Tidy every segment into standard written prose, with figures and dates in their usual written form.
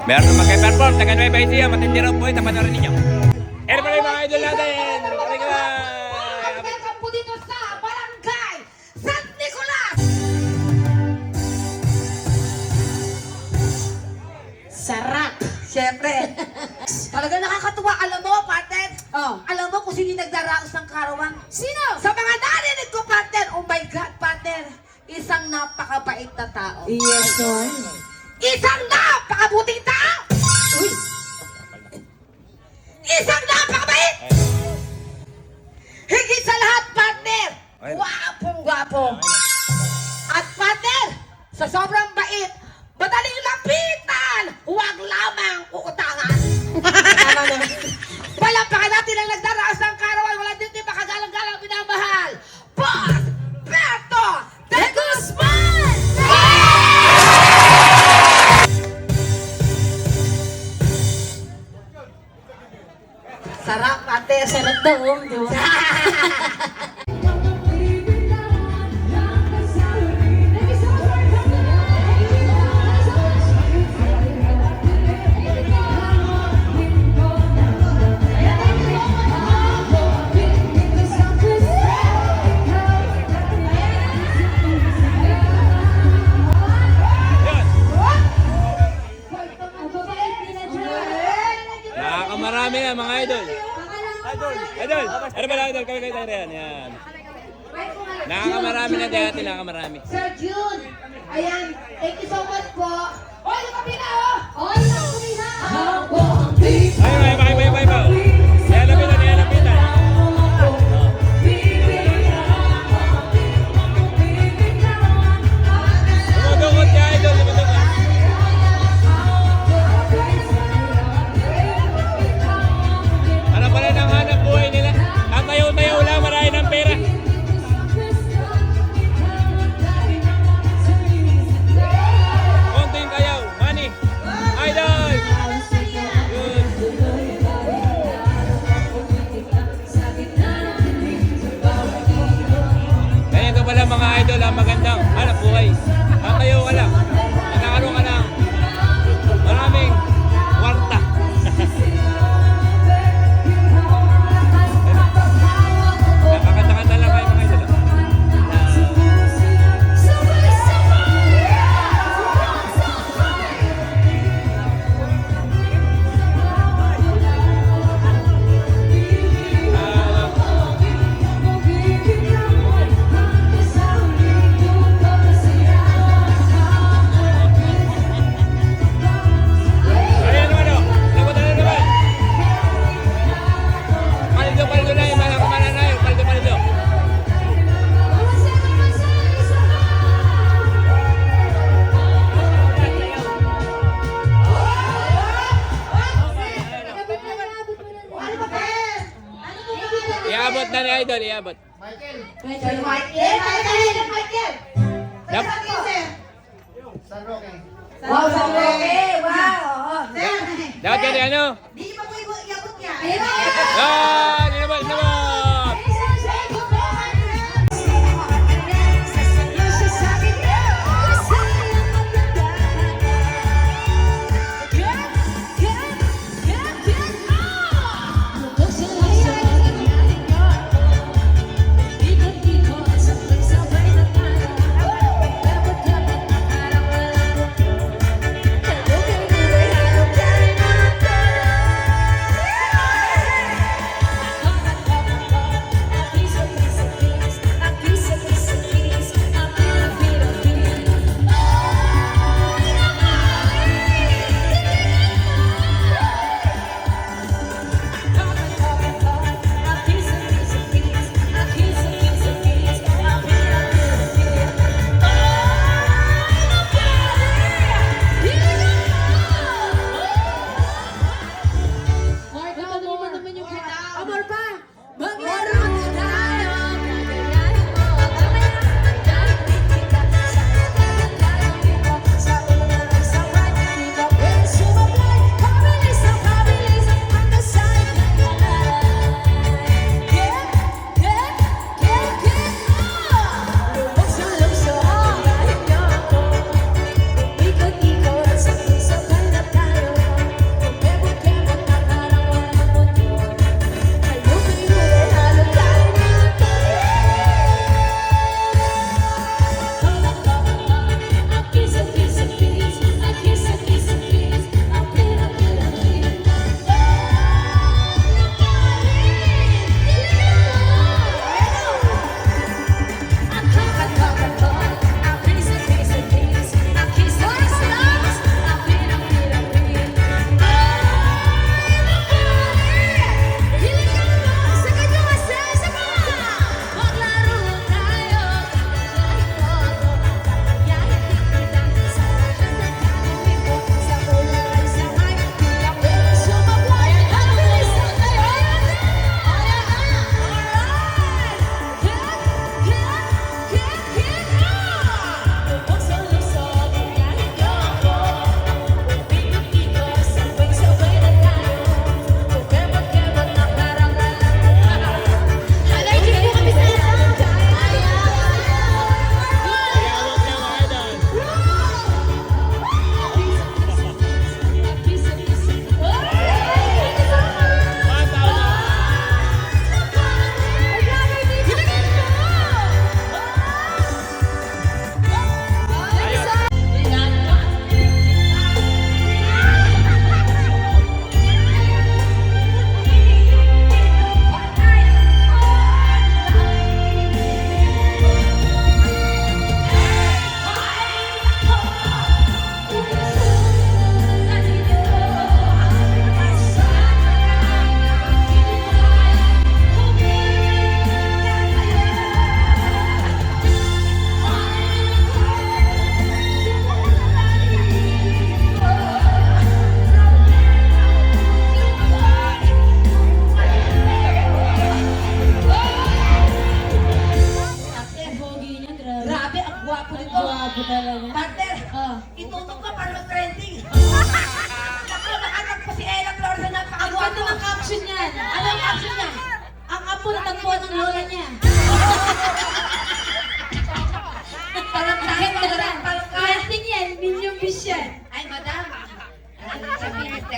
Meron na magka-perform. Taga Nueva Ecija. Matindi raw po ito. Panorin ninyo. Ano pala yung mga idol natin? Welcome po dito sa Barangay San Nicolas! Sarap! Siyempre. Talaga nakakatuwa. Alam mo, partner? Alam mo kung sino yung nagdaraos ng karawang? Sino? Sa mga narinig ko, partner. Oh my God, partner. Isang napakabait na tao. Yes, sir. Isang napakabuting tao! Uy! Isang napakabait! Higit sa lahat, partner! Gwapong-gwapo! At partner, sa sobrang bait, madaling lapitan! Huwag lamang uutangan! Tama na. Palampakan natin ang nagdaraos ng karawan. Wala din din makagalang-galang minamahal. Boss Berto de Guzman! Sarap, partner. Sarap daw, di ba? Nakakamarami na mga idol. Idol! Ano ba idol? Kami kayo tayo yan. Yan. Nakakamarami na dati. Nakakamarami. Sir June, ayan, thank you so much po. Oy, nakapina oh! Oy, nakapina! Ay. Yan lapitan. Lumudukot niya idol. Lumudukot. Ano pala nang hanap buhay nila? Tatayo-tayo lang. Marami ng pera. Konting kayaw. Money. Idol! Yun. Ganyan pala mga idol ang magandang hanap buhay. Tatayo ka lang. Nakakaroon ka lang. Maraming kwarta. Nakakanta-kanta lang kayo mga idol. Ayan naman o. Labutan na naman. Paldo na yung mga kumanan na yun. Paldo. Iabot na ni idol. Iabot. Sir Michael! Dap- San Roque! Wow! Dapat ka rin ano? Di ba mo iabot niya? Inabot.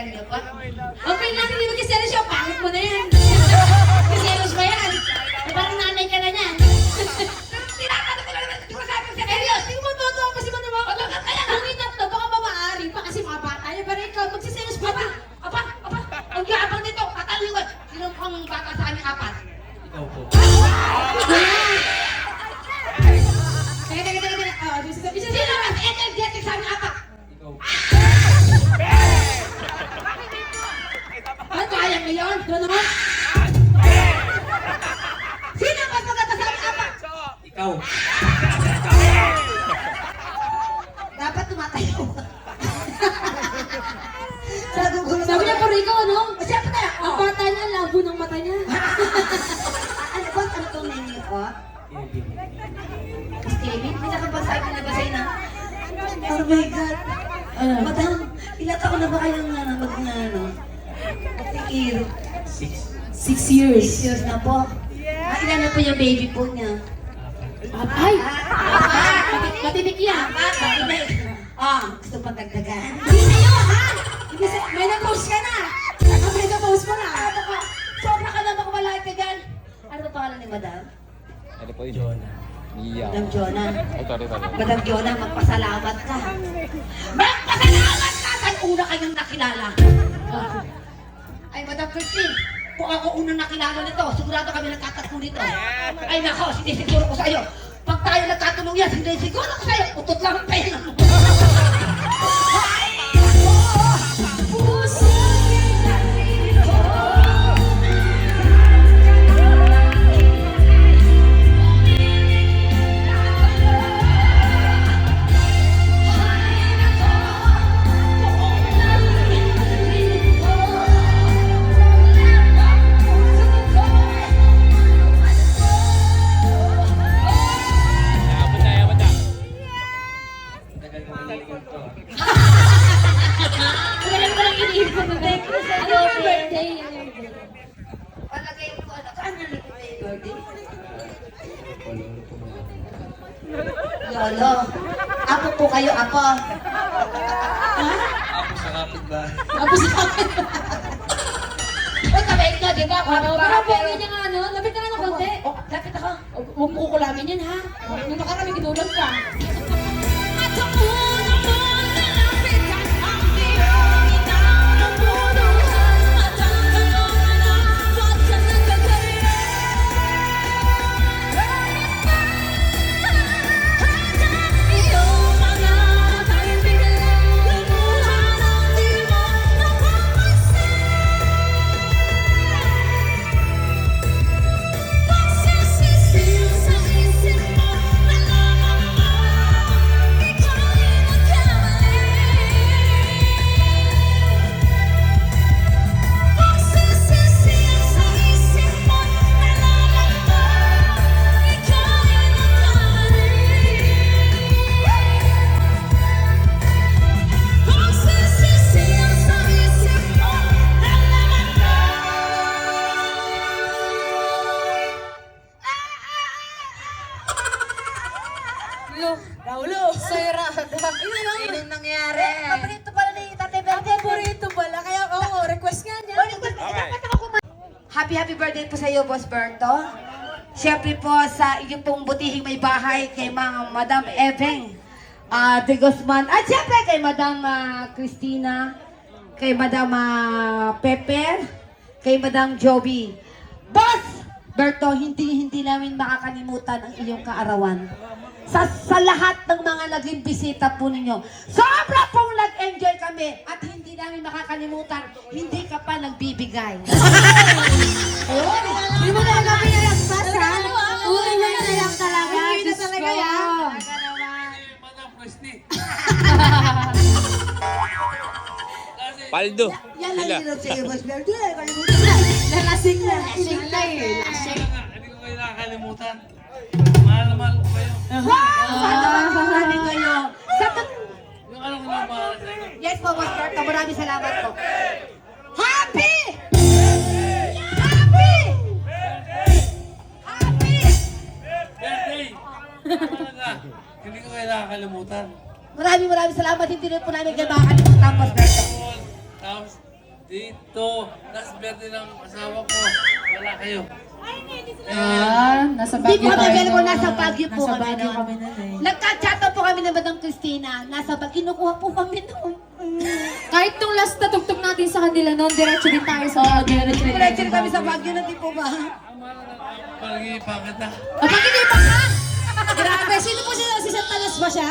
Magkano niyo po? Okay lang, hindi magkiselos siya. Pangit mo na yan. Kiselos ba yan? Parang nanay ka na niyan. Tinatanong ko lang naman, hindi ko sabi sa Serious, hindi mo totoo kasi mo naman. Kung inatlo, baka mamaari pa kasi mga bata niya. Pero ikaw, magsiselos ba ba? Apa, ang yabang nito, tatanungin ko, sino pang bata sa aming apat? Ikaw po. Teka. Sino mas energetic sa aming apat? Ikaw po. Ano, kaya mo yun? Ganon? Sino mas maganda sa aming apat? Ikaw. Dapat tumatayo. Sa gugulo. Sabi niya puro ikaw, ano? Siyempre, Ang bata niya, labo ng mata niya. Ano ba? Ano itong menu ko? Kevin. Kevin, may nakabasahin na basahin na. Oh my God. Madam, ilang taon na ba kayong mag-tikiro? 6. 6 years. 6 years na po. Ilan na po yung baby po niya? Ay! Matibik yan. Gusto pang dagdagan. Hindi na yun, ha? Hindi sa... May nag-post ka na. May nag-post mo na. Sobra ka na makumalaki ka dyan. Ano ba pangalan ni Madam? Ano po yun? Jonah. Mia. Madam Jonah. Ay, sorry. Madam Jonah, magpasalamat ka. Magpasalamat ka! Saan una kayong nakilala? Ay, Madam Christine, kung ako unang nakilala nito, sigurado kami nagtatatlo nito. Ay, nako, sinisiguro ko sa iyo. Pag tayo nagtatulong yan, sinisiguro ko sa iyo, utot lang ang pera mo. Yabot na. Tagal ko iniikot to. Magalang ko lang iniipon mo. Ano yung birthday? Palagay ko, ano ka? Ano yung birthday? Lolo po mo. Lolo, apo po kayo, apo. Ako sa kapitbahay. Tapos sa akin. Uy, kabait ka, di ba? Ano, pero pwede niya nga, ano? Lapit ka nga ng konti. Oh, lapit ako. Huwag mo kukulangin yan, ha? Nung nakarami, ginulang ka. Raulo! Sira! Anong nangyari? Paborito pala ni Tate Berde. Paborito pala, kaya oo, request nga niya. Happy birthday po sa iyo, Boss Berto. Siyempre po sa inyong pong butihing may bahay kay mga Madam Eveng de Guzman. At siyempre kay Madam Christina, kay Madam Pepper, kay Madam Joby. Boss Berto, hindi namin makakalimutan ang iyong kaarawan. Sa lahat ng mga naging bisita po ninyo. Sobra pong nag-enjoy kami at hindi namin makakalimutan, hindi ka pa nagbibigay. Hindi mo talaga pinalagpas, ha? Uwi mo na lang talaga. Uwi na talaga, ya. Madam Christie. Paldo. Yan lang Sila. yun sa iyo, Boss Berto. Kalimutan na. Nalasing na. Lasing na eh. Lasing. Hindi ko kayo nakakalimutan. Mahal na mahal ko kayo. Wow! Marami kayo. Sa Yung ano ko na mahal sa inyo. Yes po, Boss Berto. Maraming salamat po. Happy! Birthday! Talaga. Hindi ko kayo nakakalimutan. Maraming salamat. Hindi rin po namin kayo makakalimutan, Boss Berto. Tapos, Tito, last birthday ng asawa ko. Wala kayo. Nasa Hindi po Baguio kami tayo. available, nasa Baguio po Nasa kami. Baguio nun. kami nun eh. Nagka-chat po kami ng Madam Christina. Nasa Baguio, kinukuha po kami noon. Kahit nung last na tugtog natin sa kanila noon, diretso din tayo sa Baguio. Diretso kami sa Baguio na di po ba? Pag-iipan kita. Kapag hindi pa ka! Grabe, sino po sila? Si Santalas ba siya?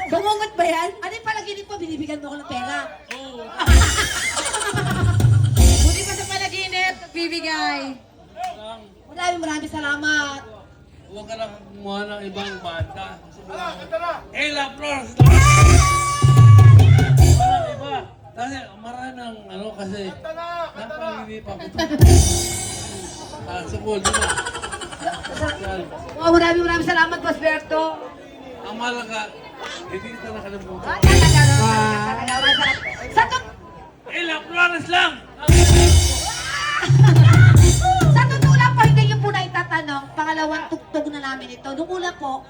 Bumungot ba yan? Ano yung palaginip po? Binibigyan mo ko ng pera. Oo. Buti pa sa palaginip. Bibigay. Maraming salamat. Huwag ka lang kumuha ng ibang banda. Ella Flores! Walang iba. Kasi marami ng ano kasi napanginipan ko ito. Sa gold, di ba? Oh, maraming salamat, Boss Berto. Ang malaga, hindi kita nakalimutan. Sa to- Ella Flores lang! Sa totoo lang po, hindi niyo po na itatanong, pangalawang tugtog na namin ito. Nung una po,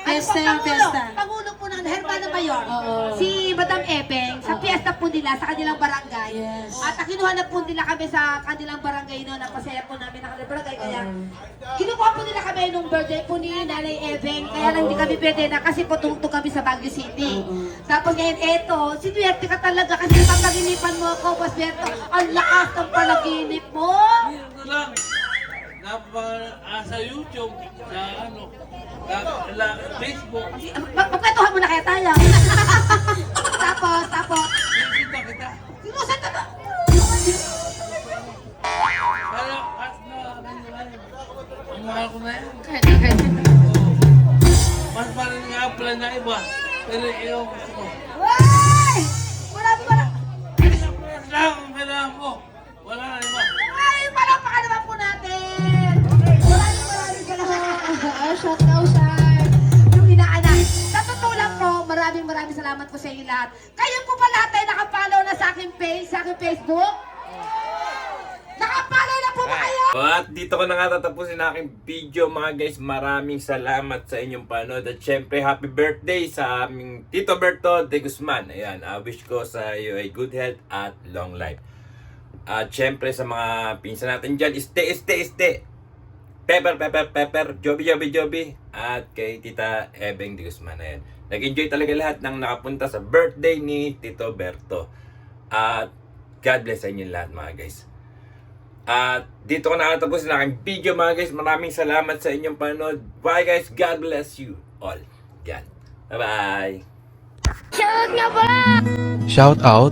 Fiesta, ano po, fiesta. Pangulo po ng Hermana Mayor, Oo. si Madam Epeng, sa fiesta po nila sa kanilang barangay. Yes. At kinuha na po nila kami sa kanilang barangay noon, napasaya po namin ang kanilang barangay. Kaya, kinuha po nila kami nung birthday po ni Nanay Epeng, kaya lang hindi kami pwede na kasi po tugtog kami sa Baguio City. Tapos ngayon, eto, sinuwerte ka talaga kasi napapaginipan mo ako, Boss Berto. Ang lakas ng palaginip mo. Ito lang. Sa YouTube, sa ano, Facebook, Magkwentuhan muna kaya tayo. tapos, nakikita kita. sinusan ka ba? Pero, at na, ang mahal ko na yan. Mas parang nga na iba. Pero ikaw gusto ko. Ay! Marami. Ella Flores lang ang kailangan ko. Wala na iba. Ay, palakpakan naman po natin. Maraming salamat. Shout out, shout. Yung inaanak. Sa totoo lang po, maraming salamat po sa inyo lahat. Kayo po ba lahat ay nakapollow na sa aking page, sa aking Facebook? Nakapollow na po ba kayo? At dito ko na nga tatapusin ang aking video mga guys. Maraming salamat sa inyong panood. At syempre happy birthday sa aming Tito Berto de Guzman. Ayan, wish ko sa iyo ay good health at long life. At syempre sa mga pinsan natin dyan, este. Pepper, Joby. At kay Tita Ebeng de Guzman. Ayan. Nag-enjoy talaga lahat ng nakapunta sa birthday ni Tito Berto. At God bless sa inyo lahat mga guys. At dito ko nakatapos na aking video mga guys. Maraming salamat sa inyong panood. Bye guys. God bless you all. Yan. Bye-bye. Shout out